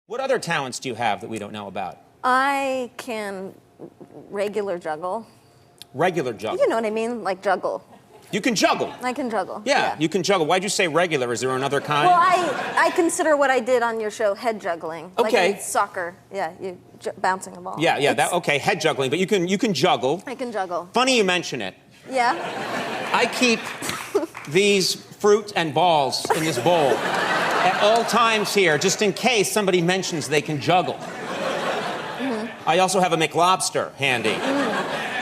What other talents do you have that we don't know about? I can regular juggle. Regular juggle? You know what I mean? Like juggle. You can juggle? I can juggle. Yeah, you can juggle. Why'd you say regular? Is there another kind? Well, I consider what I did on your show head juggling. Okay. Like soccer. Yeah, you bouncing a ball. Yeah, okay, head juggling, but you can juggle. I can juggle. Funny you mention it. Yeah? I keep these fruit and balls in this bowl at all times here, just in case somebody mentions they can juggle. Mm-hmm. I also have a McLobster handy,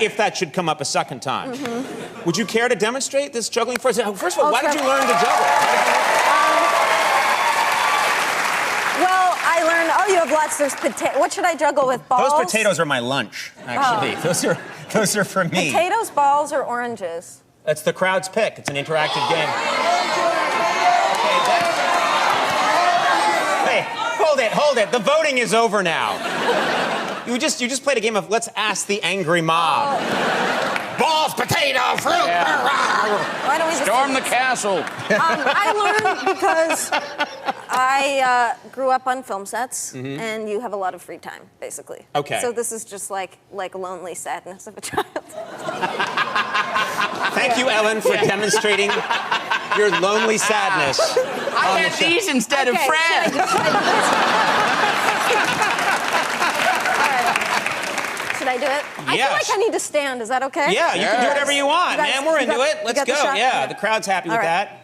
if that should come up a second time. Mm-hmm. Would you care to demonstrate this juggling for us? First of all, why did you learn to juggle? Well, I learned, you have lots, there's potatoes. What should I juggle with, balls? Those potatoes are my lunch, actually. Oh. Those are for me. Potatoes, balls, or oranges? That's the crowd's pick. It's an interactive game. Hey, hold it. The voting is over now. You just played a game of let's ask the angry mob. Balls, potato, fruit. Yeah. Why don't we just storm the castle? I learned because I grew up on film sets, and you have a lot of free time, basically. Okay. So this is just like lonely sadness of a child. Thank you, Ellen, for demonstrating your lonely sadness. I had these instead of friends. Should I do it? I feel like I need to stand. Is that okay? Yeah, you can do whatever you want, man. We're into it. Let's go. Yeah, the crowd's happy with that.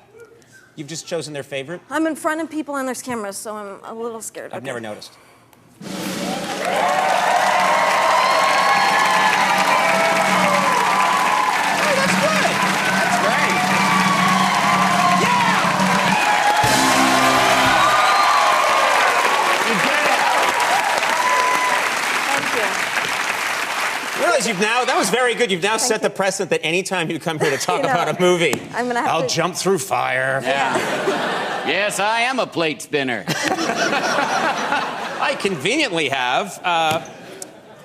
You've just chosen their favorite? I'm in front of people and there's cameras, so I'm a little scared. I've never noticed. That was very good. You've now set the precedent that anytime you come here to talk about a movie, I'll jump through fire. Yeah. Yes, I am a plate spinner. I conveniently have.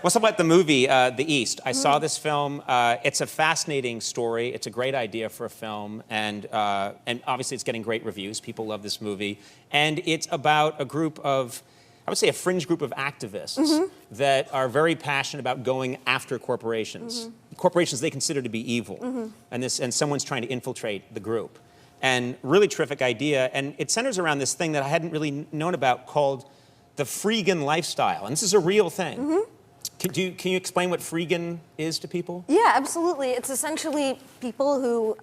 What's about the movie, The East? I saw this film. It's a fascinating story. It's a great idea for a film, and obviously it's getting great reviews. People love this movie. And it's about a group of, I would say a fringe group of activists that are very passionate about going after corporations. Corporations they consider to be evil. And someone's trying to infiltrate the group. And really terrific idea. And it centers around this thing that I hadn't really known about called the freegan lifestyle. And this is a real thing. Can you explain what freegan is to people? Yeah, absolutely. It's essentially people who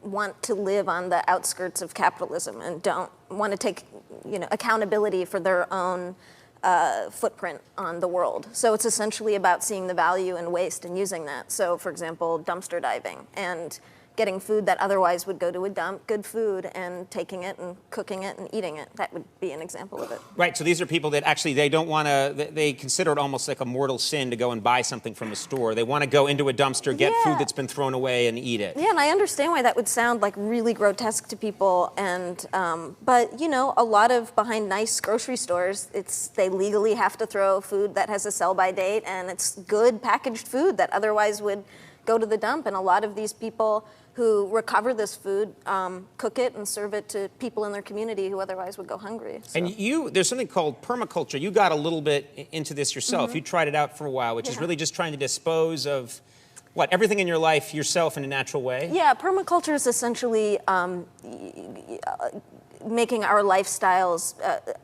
want to live on the outskirts of capitalism and don't want to take, accountability for their own footprint on the world. So it's essentially about seeing the value in waste and using that. So, for example, dumpster diving and getting food that otherwise would go to a dump, good food, and taking it and cooking it and eating it. That would be an example of it. Right, so these are people that actually, they don't want to, they consider it almost like a mortal sin to go and buy something from a store. They want to go into a dumpster, get food that's been thrown away, and eat it. Yeah, and I understand why that would sound like really grotesque to people, and but, a lot of behind nice grocery stores, they legally have to throw food that has a sell-by date, and it's good packaged food that otherwise would go to the dump, and a lot of these people who recover this food, cook it and serve it to people in their community who otherwise would go hungry. So. And there's something called permaculture. You got a little bit into this yourself. You tried it out for a while, which is really just trying to dispose of, everything in your life yourself in a natural way? Yeah, permaculture is essentially making our lifestyles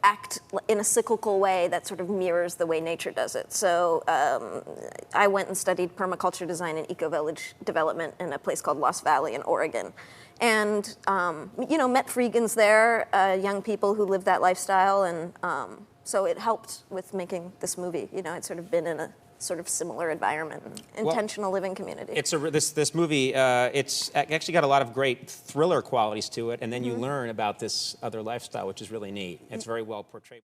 act in a cyclical way that sort of mirrors the way nature does it. So I went and studied permaculture design and eco-village development in a place called Lost Valley in Oregon. And, met freegans there, young people who lived that lifestyle. And so it helped with making this movie. I'd sort of been in a sort of similar environment, intentional living community. This movie, it's actually got a lot of great thriller qualities to it, and then you learn about this other lifestyle, which is really neat. It's very well portrayed.